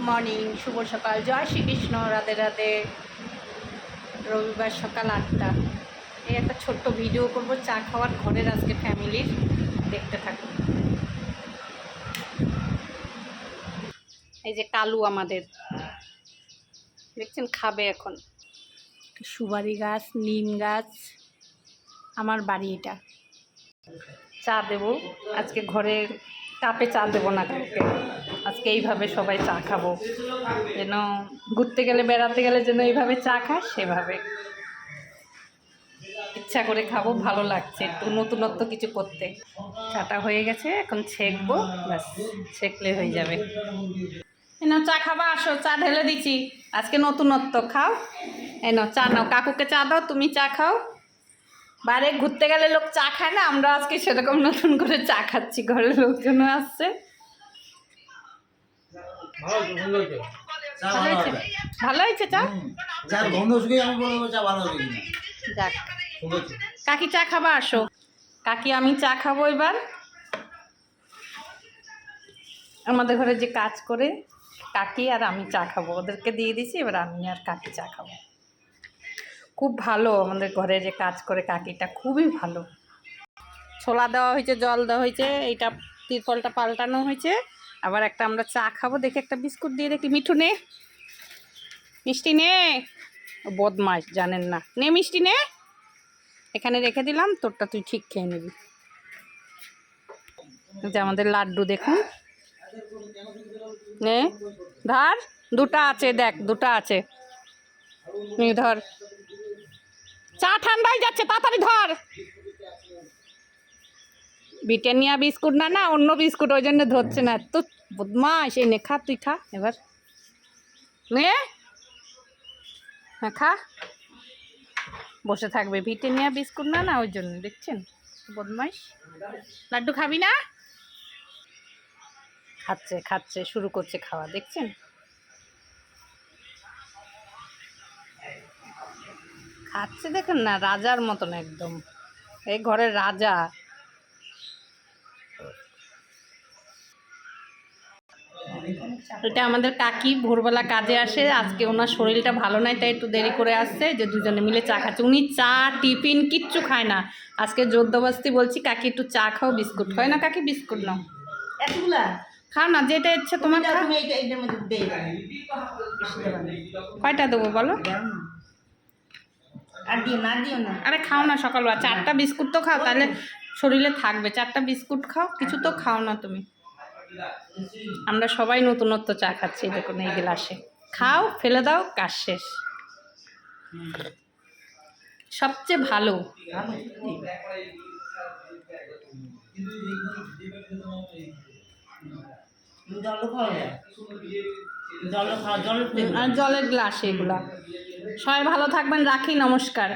Morning, শুভ সকাল, জয় শ্রীকৃষ্ণ, রাধে রাধে। রবিবার সকাল 8টা। এই একটা ছোট্ট ভিডিও করব চা খাওয়ার ঘরের, আজকে ফ্যামিলির। দেখতে থাকুন। এই যে কালু আমাদের দেখছেন খাবে এখন। সুপারি গাছ, নিম গাছ, আমার বাড়ি এটা। চা দেবো আজকে, ঘরের কাপে চা দেবো না কাউকে। আজকে এইভাবে সবাই চা খাবো, যেন ঘুরতে গেলে বেড়াতে গেলে যেন এইভাবে চা খায়, সেভাবে ইচ্ছা করে খাবো। ভালো লাগছে একটু নতুনত্ব কিছু করতে। চাটা হয়ে গেছে, এখন ছেঁকবো, ব্যাস ছেঁকলে হয়ে যাবে। এনাও চা খাবা, আসো, চা ঢেলে দিচ্ছি। আজকে নতুনত্ব খাও। এনাও চা নাও, কাকুকে চা দাও, তুমি চা খাও। বাইরে ঘুরতে গেলে লোক চা খায় না, আমরা আজকে সেরকম নতুন করে চা খাচ্ছি, ঘরের লোকজন আসছে। ভালো হয়েছে চা। যাক, কাকি চা খাবা, আসো কাকি, আমি চা খাবো এবার। আমাদের ঘরে যে কাজ করে কাকি আর আমি চা খাবো, ওদেরকে দিয়ে দিছি, এবার আমি আর কাকি চা খাবো। খুব ভালো আমাদের ঘরে যে কাজ করে কাকিটা, খুবই ভালো। ছোলা দেওয়া হয়েছে, জল দেওয়া হয়েছে, এইটা তিরপলটা পাল্টানো হয়েছে। আবার একটা আমরা চা খাবো, দেখে একটা বিস্কুট দিয়ে দেখি। মিঠু নে, মিষ্টি নে। বদমাস, জানেন না, নে মিষ্টি নে। এখানে রেখে দিলাম, তোরটা তুই ঠিক খেয়ে নিবি। যে আমাদের লাড্ডু দেখুন, নে ধর, দুটা আছে, দেখ দুটা আছে, ধর। চা ঠান্ডা হয়ে যাচ্ছে, তাড়াতাড়ি ধর। ব্রিটানিয়া বিস্কুট না, না অন্য বিস্কুট, ওই জন্য ধরছে না। তো বদমাস, এই নে খা, তুই খা এবার, নে। হ্যাঁ খা, বসে থাকবে। ব্রিটানিয়া বিস্কুট না, না ওই জন্য, দেখছেন বদমাস। লাড্ডু খাবি না? খাচ্ছে খাচ্ছে, শুরু করছে খাওয়া, দেখছেন। খাচ্ছে দেখেন না, রাজার মতন একদম, এই ঘরের রাজা। এটা আমাদের কাকি ভোরবেলা কাজে আসে, আজকে ওনার শরীরটা ভালো নাই, তাই একটু দেরি করে আসছে, যে দুজনে মিলে চা খাচ্ছে। উনি চা টিফিন কিচ্ছু খায় না, আজকে জোরদস্তি বলছি কাকি একটু চা খাও, বিস্কুট খাও না কাকি, বিস্কুট নাও, এতগুলা খাও না, যেটা ইচ্ছে তোমার। কয়টা দেবো বলো? আরে খাও না, সকালবেলা 4টা বিস্কুট তো খাও, তাহলে শরীরে থাকবে। 4টা বিস্কুট খাও, কিছু তো খাও না তুমি। আমরা সবাই নতুনত্ব চা খাচ্ছি, দেখুন এই গ্লাসে। খাও, ফেলে দাও, কাজ শেষ। সবচেয়ে ভালো। আর জলের গ্লাস এগুলা। সবাই ভালো থাকবেন, রাখি, নমস্কার।